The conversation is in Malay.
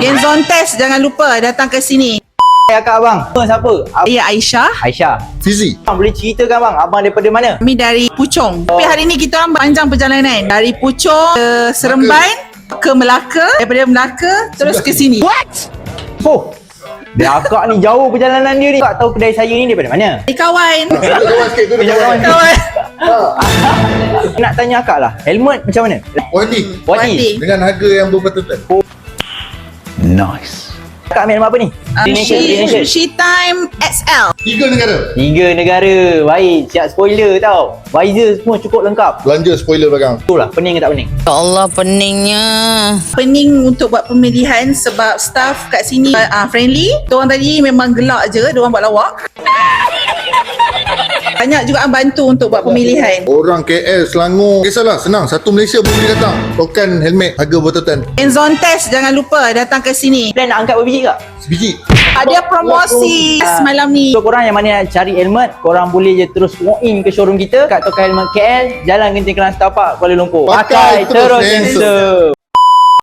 Genzon Test, jangan lupa datang ke sini. Akak abang, siapa? Saya Aisyah. Aisyah. Fizi. Abang boleh ceritakan bang, abang daripada mana? Kami dari Puchong. Tapi hari ni kita orang panjang perjalanan. Dari Puchong ke Seremban, ke Melaka. Daripada Melaka terus ke sini. Oh, dia akak ni jauh perjalanan dia ni. Tak tahu kedai saya ni daripada mana? Hai kawan. Kawan sikit tu kawan. Kawan. Nak tanya akak lah, helmet macam mana? Wadi. Wadi. Dengan harga yang berpatutan. Nice. Akak ambil nama apa ni? She Time XL. 3 negara. 3 negara. Baik, siap spoiler tau. Visor semua cukup lengkap. Belanja spoiler belakang. Betul lah, pening ke tak pening? Ya Allah, peningnya. Pening untuk buat pemilihan sebab staff kat sini friendly. Diorang tadi memang gelak je, diorang buat lawak. Banyak juga bantu untuk buat pemilihan. Orang KL, Selangor, kisahlah senang. Satu Malaysia boleh datang. Token helmet harga berpatutan. Genzon Test, jangan lupa datang ke sini. Plan nak angkat berapa biji kak? Sebiji. Ada promosi semalam ni. So korang yang mana nak cari helmet, korang boleh je terus walk in ke showroom kita kat Tokai Helmet KL, Jalan Genting Kelang Setapak, Kuala Lumpur. Pakai terus terus handsome. handsome.